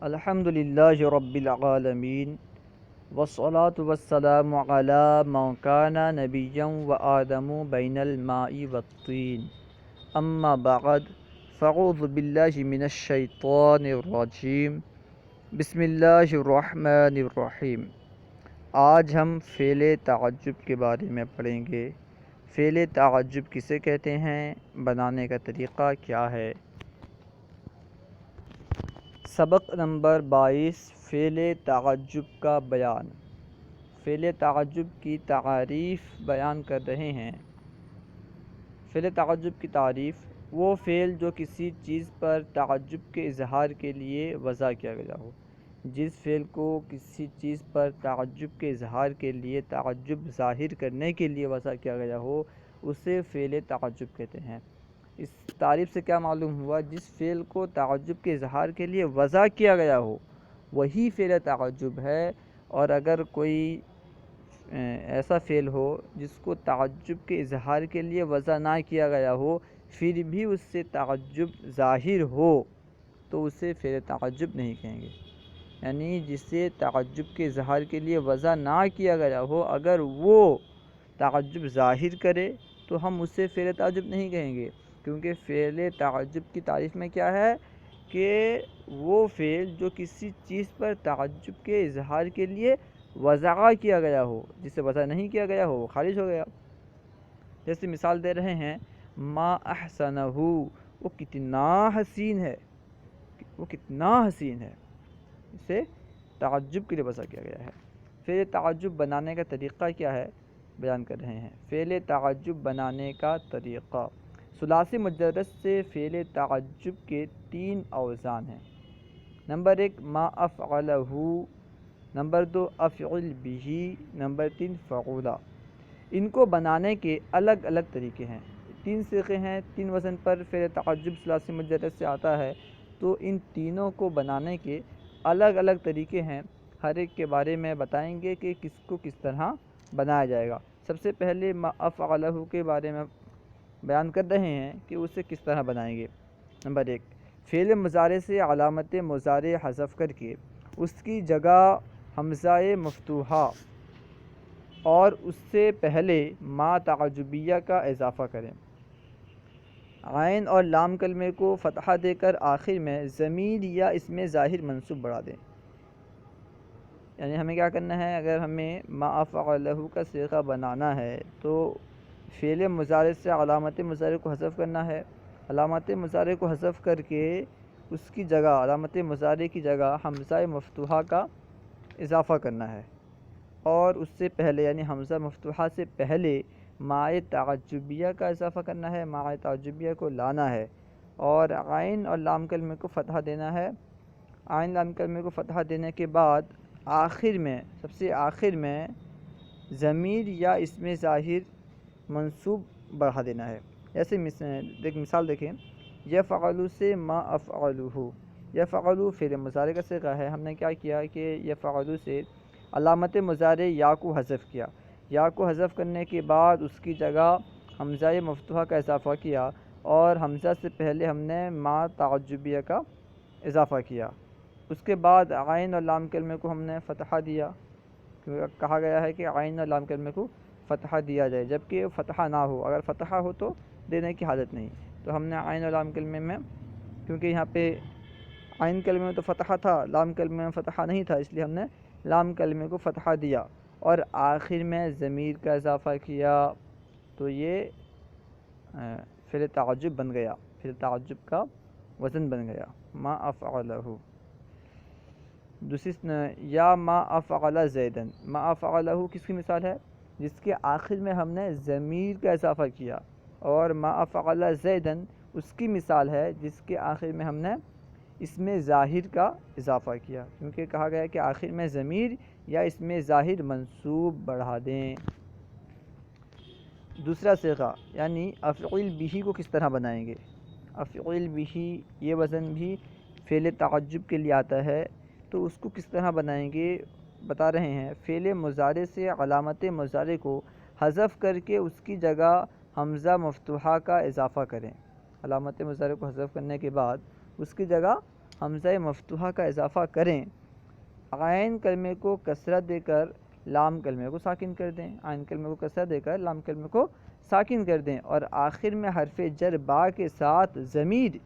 الحمدللہ رب العالمین والصلاة والسلام علی من کان نبیا وآدم بین الماء والطین اما بعد فاعوذ باللہ من الشیطان الرجیم بسم اللہ الرحمن الرحیم۔ آج ہم فعل تعجب کے بارے میں پڑھیں گے۔ فعل تعجب کسے کہتے ہیں، بنانے کا طریقہ کیا ہے۔ سبق نمبر 22 فعل تعجب کا بیان۔ فعل تعجب کی تعریف بیان کر رہے ہیں۔ فعل تعجب کی تعریف: وہ فعل جو کسی چیز پر تعجب کے اظہار کے لیے وضع کیا گیا ہو۔ جس فعل کو کسی چیز پر تعجب کے اظہار کے لیے، تعجب ظاہر کرنے کے لیے وضع کیا گیا ہو، اسے فعل تعجب کہتے ہیں۔ اس تعریف سے کیا معلوم ہوا، جس فعل کو تعجب کے اظہار کے لیے وضع کیا گیا ہو وہی فعل تعجب ہے، اور اگر کوئی ایسا فعل ہو جس کو تعجب کے اظہار کے لیے وضع نہ کیا گیا ہو پھر بھی اس سے تعجب ظاہر ہو تو اسے فعل تعجب نہیں کہیں گے۔ یعنی جسے تعجب کے اظہار کے لیے وضع نہ کیا گیا ہو، اگر وہ تعجب ظاہر کرے تو ہم اسے فعل تعجب نہیں کہیں گے، کیونکہ فعل تعجب کی تعریف میں کیا ہے کہ وہ فعل جو کسی چیز پر تعجب کے اظہار کے لیے وضع کیا گیا ہو، جسے وضع نہیں کیا گیا ہو وہ خارج ہو گیا۔ جیسے مثال دے رہے ہیں، ما احسنہ، وہ کتنا حسین ہے، وہ کتنا حسین ہے، اسے تعجب کے لیے وضع کیا گیا ہے۔ فعل تعجب بنانے کا طریقہ کیا ہے، بیان کر رہے ہیں۔ فعل تعجب بنانے کا طریقہ: ثلاثی مجرد سے فعل تعجب کے 3 اوزان ہیں۔ نمبر 1 ما افعلہ، نمبر 2 افعل بہ، نمبر 3 فعولا۔ ان کو بنانے کے الگ الگ طریقے ہیں۔ 3 صیغے ہیں، 3 وزن پر فعل تعجب ثلاثی مجرد سے آتا ہے، تو ان تینوں کو بنانے کے الگ الگ طریقے ہیں۔ ہر ایک کے بارے میں بتائیں گے کہ کس کو کس طرح بنایا جائے گا۔ سب سے پہلے ما افعلہ کے بارے میں بیان کر رہے ہیں کہ اسے کس طرح بنائیں گے۔ نمبر 1 فعل مضارع سے علامت مضارع حذف کر کے اس کی جگہ حمزہ مفتوحہ اور اس سے پہلے ما تعجبیہ کا اضافہ کریں۔ عین اور لام کلمے کو فتحہ دے کر آخر میں ضمیر یا اسم ظاہر منصوب بڑھا دیں۔ یعنی ہمیں کیا کرنا ہے، اگر ہمیں ما افعلہ کا صیغہ بنانا ہے تو فعل مضارع سے علامت مضارع کو حذف کرنا ہے۔ علامت مضارع کو حذف کر کے اس کی جگہ، علامت مضارع کی جگہ حمزہ مفتوحہ کا اضافہ کرنا ہے، اور اس سے پہلے یعنی حمزہ مفتوحہ سے پہلے ما تعجبیہ کا اضافہ کرنا ہے، ما تعجبیہ کو لانا ہے، اور عین اور لام کلمے کو فتحہ دینا ہے۔ عین لام کلمے کو فتحہ دینے کے بعد آخر میں، سب سے آخر میں ضمیر یا اسم ظاہر منصوب بڑھا دینا ہے۔ ایسے مثال دیکھیں، یفعل سے ما افعلہ، یفعل فعل مضارع کا صیغہ ہے، ہم نے کیا کیا کہ یفعل سے علامت مضارع یا کو حذف کیا۔ یا کو حذف کرنے کے بعد اس کی جگہ حمزہ مفتوحہ کا اضافہ کیا، اور حمزہ سے پہلے ہم نے ما تعجبیہ کا اضافہ کیا۔ اس کے بعد عین اور لام کلمے کو ہم نے فتحہ دیا، کیونکہ کہا گیا ہے کہ عین اور لام کلمے کو فتحہ دیا جائے، جبکہ فتحہ نہ ہو۔ اگر فتحہ ہو تو دینے کی حاجت نہیں، تو ہم نے عین اور لام کلمے میں، کیونکہ یہاں پہ عین کلمے میں تو فتحہ تھا، لام کلمے میں فتحہ نہیں تھا، اس لیے ہم نے لام کلمے کو فتحہ دیا اور آخر میں ضمیر کا اضافہ کیا، تو یہ فعل تعجب بن گیا، فعل تعجب کا وزن بن گیا، ما افعلہ۔ دوسری یا ما افعل زیدن، ما افعلہ کس کی مثال ہے، جس کے آخر میں ہم نے ضمیر کا اضافہ کیا، اور ما افعل زیدن اس کی مثال ہے جس کے آخر میں ہم نے اسم ظاہر کا اضافہ کیا، کیونکہ کہا گیا ہے کہ آخر میں ضمیر یا اسم ظاہر منصوب بڑھا دیں۔ دوسرا صیغہ یعنی افعل بہ کو کس طرح بنائیں گے۔ افعل بہ یہ وزن بھی فعل تعجب کے لیے آتا ہے، تو اس کو کس طرح بنائیں گے بتا رہے ہیں۔ فعل مضارع سے علامت مضارع کو حذف کر کے اس کی جگہ حمزہ مفتوحہ کا اضافہ کریں۔ علامت مضارع کو حذف کرنے کے بعد اس کی جگہ حمزہ مفتوحہ کا اضافہ کریں، عین کلمے کو کسرہ دے کر لام کلمے کو ساکن کر دیں، عین کلمے کو کسرہ دے کر لام کلمے کو ساکن کر دیں، اور آخر میں حرف جر با کے ساتھ ضمیر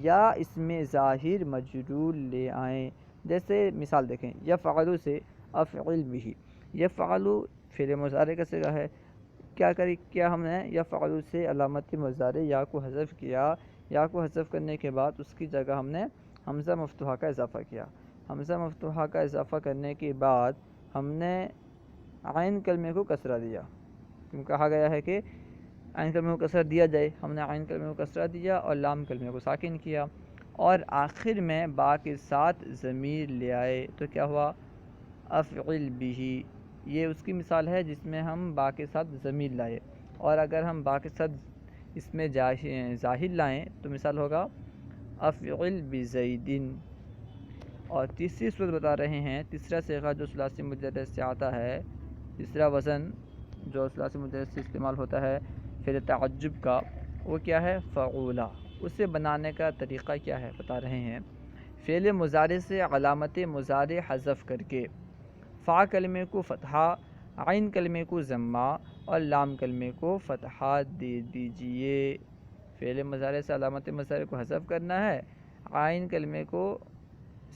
یا اسم ظاہر مجرور لے آئیں۔ جیسے مثال دیکھیں، یفعل سے افعل بھی، یفعل فعل مضارع کا صیغہ ہے، کیا ہم نے یفعل سے علامت مضارع یا کو حذف کیا، یا کو حذف کرنے کے بعد اس کی جگہ ہم نے حمزہ مفتوحہ کا اضافہ کیا۔ حمزہ مفتوحہ کا اضافہ کرنے کے بعد ہم نے عین کلمے کو کسرہ دیا، کیوں کہا گیا ہے کہ عین کلمے کو کسرہ دیا جائے، ہم نے عین کلمے کو کسرہ دیا اور لام کلمے کو ساکن کیا، اور آخر میں با کے ساتھ ضمیر لے آئے، تو کیا ہوا؟ افعل بھی۔ یہ اس کی مثال ہے جس میں ہم با کے ساتھ ضمیر لائے، اور اگر ہم با کے ساتھ اس میں ظاہر لائیں تو مثال ہوگا افعل بزید۔ اور تیسری صورت بتا رہے ہیں، تیسرا صیغہ جو ثلاثی مجرد سے آتا ہے، تیسرا وزن جو ثلاثی مجرد سے استعمال ہوتا ہے فعل تعجب کا، وہ کیا ہے؟ فعولا۔ اسے بنانے کا طریقہ کیا ہے بتا رہے ہیں، فعل مضارع سے علامت مضارع حذف کر کے فا کلمے کو فتحہ، عین کلمے کو ضمہ اور لام کلمے کو فتحہ دے دیجئے۔ فعل مضارع سے علامت مضارع کو حذف کرنا ہے، عین کلمے کو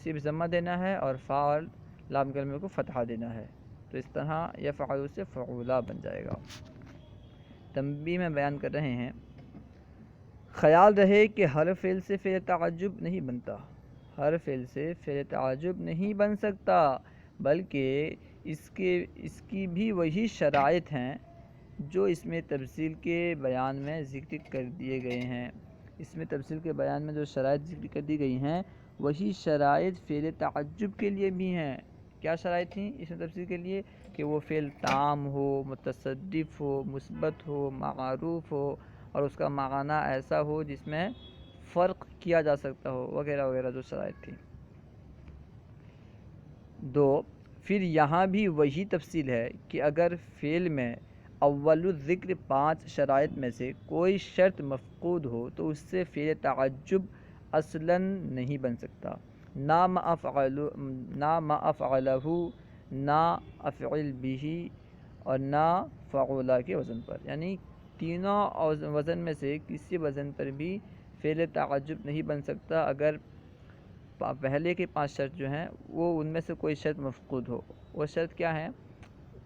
صرف ضمہ دینا ہے، اور فا اور لام کلمے کو فتحہ دینا ہے، تو اس طرح یفعل سے فعولا بن جائے گا۔ تنبیہ میں بیان کر رہے ہیں، خیال رہے کہ ہر فعل سے فعل تعجب نہیں بنتا، ہر فعل سے فعل تعجب نہیں بن سکتا، بلکہ اس کی بھی وہی شرائط ہیں جو اس میں تفصیل کے بیان میں ذکر کر دیے گئے ہیں۔ اس میں تفصیل کے بیان میں جو شرائط ذکر کر دی گئی ہیں، وہی شرائط فعل تعجب کے لیے بھی ہیں۔ کیا شرائط تھیں اس میں تفصیل کے لیے؟ کہ وہ فعل تام ہو، متصرف ہو، مثبت ہو، معروف ہو، اور اس کا معنی ایسا ہو جس میں فرق کیا جا سکتا ہو، وغیرہ وغیرہ جو شرائط تھیں۔ 2، پھر یہاں بھی وہی تفصیل ہے کہ اگر فعل میں اول الذکر 5 شرائط میں سے کوئی شرط مفقود ہو تو اس سے فعل تعجب اصلاً نہیں بن سکتا، نہ ما افعلہ، نہ افعل بھی، اور نہ فعولا کے وزن پر، یعنی تینوں وزن میں سے کسی وزن پر بھی فعل تعجب نہیں بن سکتا اگر پہلے کے 5 شرط جو ہیں وہ ان میں سے کوئی شرط مفقود ہو۔ وہ شرط کیا ہے؟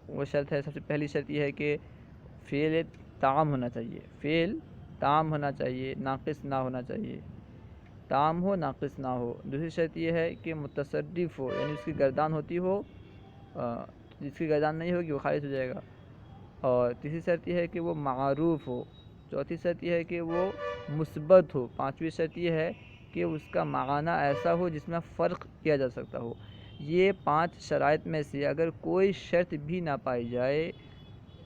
وہ شرط ہے، سب سے پہلی شرط یہ ہے کہ فعل تام ہونا چاہیے، فعل تام ہونا چاہیے، ناقص نہ ہونا چاہیے، تام ہو ناقص نہ ہو۔ دوسری شرط یہ ہے کہ متصرف ہو، یعنی اس کی گردان ہوتی ہو، جس کی گردان نہیں ہوگی وہ خارج ہو جائے گا۔ اور تیسری شرط یہ ہے کہ وہ معروف ہو۔ چوتھی شرط یہ ہے کہ وہ مثبت ہو۔ پانچویں شرط یہ ہے کہ اس کا معنی ایسا ہو جس میں فرق کیا جا سکتا ہو۔ یہ 5 شرائط میں سے اگر کوئی شرط بھی نہ پائی جائے،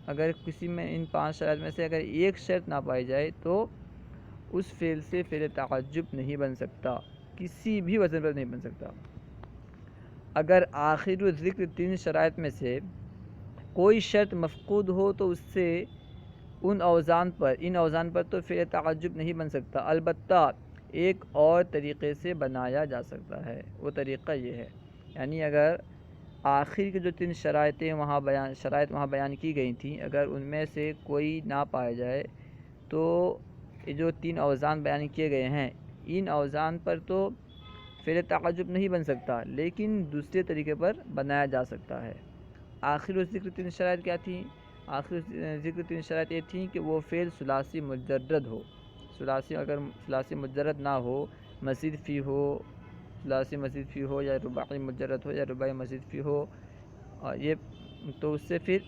اگر کسی میں ان 5 شرائط میں سے اگر ایک شرط نہ پائی جائے تو اس فعل سے فعل تعجب نہیں بن سکتا، کسی بھی وزن پر نہیں بن سکتا۔ اگر آخر الذکر 3 شرائط میں سے کوئی شرط مفقود ہو تو اس سے ان اوزان پر تو فعل تعجب نہیں بن سکتا، البتہ ایک اور طریقے سے بنایا جا سکتا ہے۔ وہ طریقہ یہ ہے، یعنی اگر آخر کی جو 3 شرائط وہاں بیان کی گئی تھیں، اگر ان میں سے کوئی نہ پایا جائے تو یہ جو 3 اوزان بیان کیے گئے ہیں، ان اوزان پر تو فعل تعجب نہیں بن سکتا، لیکن دوسرے طریقے پر بنایا جا سکتا ہے۔ آخر ذکر 3 شرائط کیا تھیں؟ آخر ذکر 3 شرائط یہ تھیں کہ وہ فعل ثلاثی مجرد ہو، اگر ثلاثی مجرد نہ ہو، مزید فی ہو، ثلاثی مزید فی ہو، یا رباعی مجرد ہو، یا رباعی مزید فی ہو، اور یہ تو اس سے پھر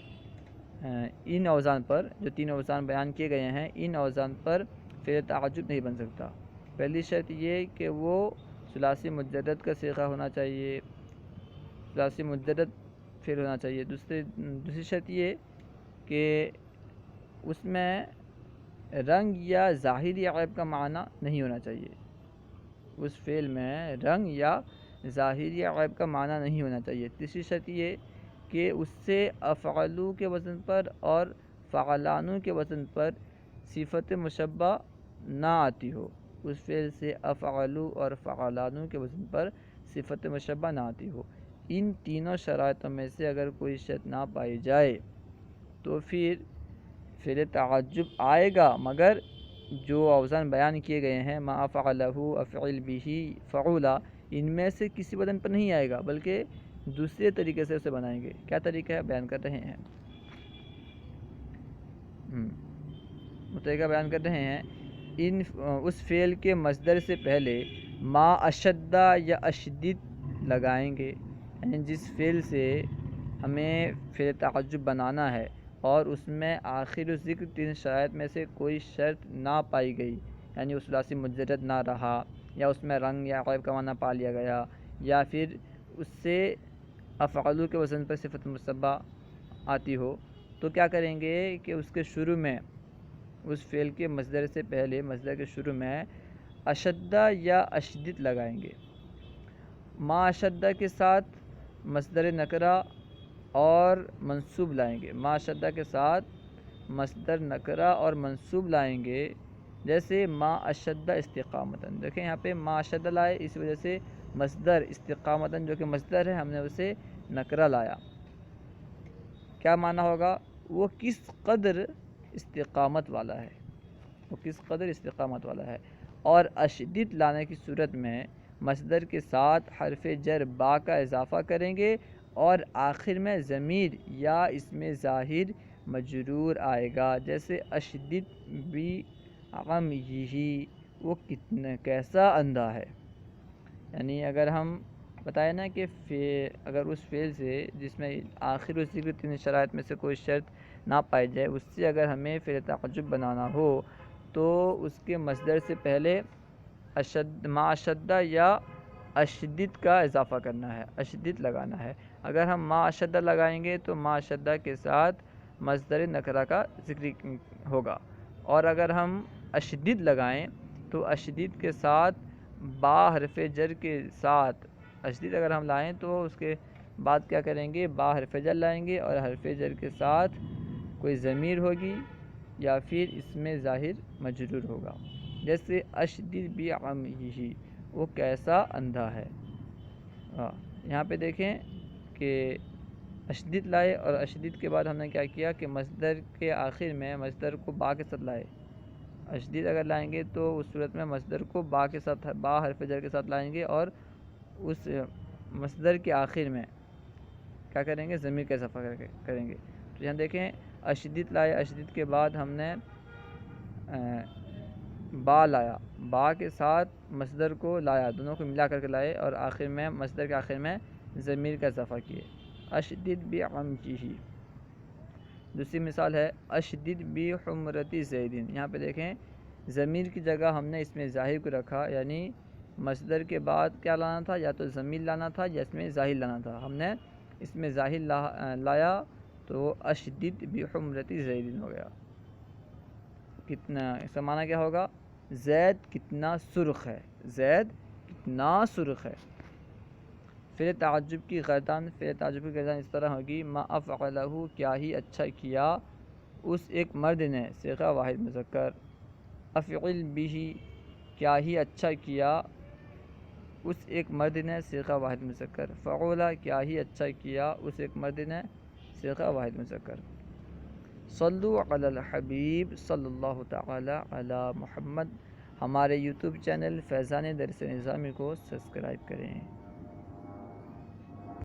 ان اوزان پر جو 3 اوزان بیان کیے گئے ہیں، ان اوزان پر فعل تعجب نہیں بن سکتا۔ پہلی شرط یہ کہ وہ ثلاثی مجرد کا صیغہ ہونا چاہیے، ثلاثی مجرد فعل ہونا چاہیے۔ دوسری شرط یہ کہ اس میں رنگ یا ظاہری عیب کا معنی نہیں ہونا چاہیے، اس فعل میں رنگ یا ظاہری عیب کا معنی نہیں ہونا چاہیے۔ تیسری شرط یہ کہ اس سے افعلو کے وزن پر اور فعلانو کے وزن پر صفت مشبہ نہ آتی ہو، اس فعل سے افعلو اور فعلانو کے وزن پر صفت مشبہ نہ آتی ہو۔ ان تینوں شرائطوں میں سے اگر کوئی شرط نہ پائی جائے تو پھر فعل تعجب آئے گا، مگر جو اوزان بیان کیے گئے ہیں ما فعلہ افعل بہ فعولا، ان میں سے کسی وزن پر نہیں آئے گا، بلکہ دوسرے طریقے سے اسے بنائیں گے۔ کیا طریقہ ہے بیان کر رہے ہیں، طریقہ بیان کر رہے ہیں۔ اس فعل کے مصدر سے پہلے ما اشدہ یا اشدد لگائیں گے، یعنی جس فعل سے ہمیں فعل تعجب بنانا ہے اور اس میں آخر ذکر تین شرائط میں سے کوئی شرط نہ پائی گئی، یعنی وہ ثلاثی مجرد نہ رہا، یا اس میں رنگ یا غیب کا معنی پا لیا گیا، یا پھر اس سے افعلو کے وزن پر صفت مشبہ آتی ہو، تو کیا کریں گے کہ اس کے شروع میں، اس فعل کے مصدر سے پہلے مصدر کے شروع میں اشدہ یا اشدد لگائیں گے۔ ما اشدہ کے ساتھ مصدر نکرہ اور منصوب لائیں گے، ما اشدہ کے ساتھ مصدر نکرہ اور منصوب لائیں گے، جیسے ما اشدہ استقامتاً۔ دیکھیں یہاں پہ ما اشدہ لائے، اس وجہ سے مصدر استقامتاً جو کہ مصدر ہے ہم نے اسے نکرہ لایا۔ کیا معنی ہوگا؟ وہ کس قدر استقامت والا ہے، وہ کس قدر استقامت والا ہے۔ اور اشدد لانے کی صورت میں مصدر کے ساتھ حرف جر با کا اضافہ کریں گے اور آخر میں ضمیر یا اسم ظاہر مجرور آئے گا، جیسے اشدد بعمیہ، وہ کتنا کیسا اندھا ہے۔ یعنی اگر ہم بتائیں نا کہ اگر اس فعل سے جس میں آخر ذکر تین شرائط میں سے کوئی شرط نہ پائی جائے، اس سے اگر ہمیں فعل تعجب بنانا ہو تو اس کے مصدر سے پہلے ما اشدہ یا اشدد کا اضافہ کرنا ہے، اشدد لگانا ہے۔ اگر ہم ما اشدہ لگائیں گے تو ما اشدہ کے ساتھ مصدر نکرہ کا ذکر ہوگا، اور اگر ہم اشدد لگائیں تو اشدد کے ساتھ با حرف جر کے ساتھ اشدد اگر ہم لائیں تو اس کے بعد کیا کریں گے، با حرف جر لائیں گے اور حرف جر کے ساتھ کوئی ضمیر ہوگی یا پھر اسم ظاہر مجرور ہوگا، جیسے اشدد بعمیہ، وہ کیسا اندھا ہے۔ یہاں پہ دیکھیں کہ اشدد لائے اور اشدد کے بعد ہم نے کیا کیا کہ مصدر کے آخر میں مصدر کو با کے ساتھ لائے۔ اشدد اگر لائیں گے تو اس صورت میں مصدر کو با کے ساتھ، با حرف جر کے ساتھ لائیں گے اور اس مصدر کے آخر میں کیا کریں گے، ضمیر کا اضافہ کریں گے۔ تو یہاں دیکھیں اشدد لائے، اشدد کے بعد ہم نے با لایا، با کے ساتھ مصدر کو لایا، دونوں کو ملا کر کے لائے اور آخر میں مصدر کے آخر میں ضمیر کا اضافہ کیے، اشدد بعمیہ۔ دوسری مثال ہے اشدد بحمرۃ زید، یہاں پہ دیکھیں ضمیر کی جگہ ہم نے اسم ظاہر کو رکھا، یعنی مصدر کے بعد کیا لانا تھا، یا تو ضمیر لانا تھا یا اسم ظاہر لانا تھا، ہم نے اسم ظاہر لایا تو اشدد بحمرۃ زید ہو گیا۔ کتنا، اس کا معنی کیا ہوگا، زید کتنا سرخ ہے، زید کتنا سرخ ہے۔ فعل تعجب کی گردان، فعل تعجب کی گردان اس طرح ہوگی، ما افعلہ، کیا ہی اچھا کیا اس ایک مرد نے، صیغہ واحد مذکر۔ افعل بہ، کیا ہی اچھا کیا اس ایک مرد نے، صیغہ واحد مذکر۔ فعولا، کیا ہی اچھا کیا اس ایک مرد نے، صیغہ واحد مذکر۔ صلو علی الحبیب صلی اللہ تعالی علی محمد، ہمارے یوٹیوب چینل فیضان درس نظامی کو سبسکرائب کریں۔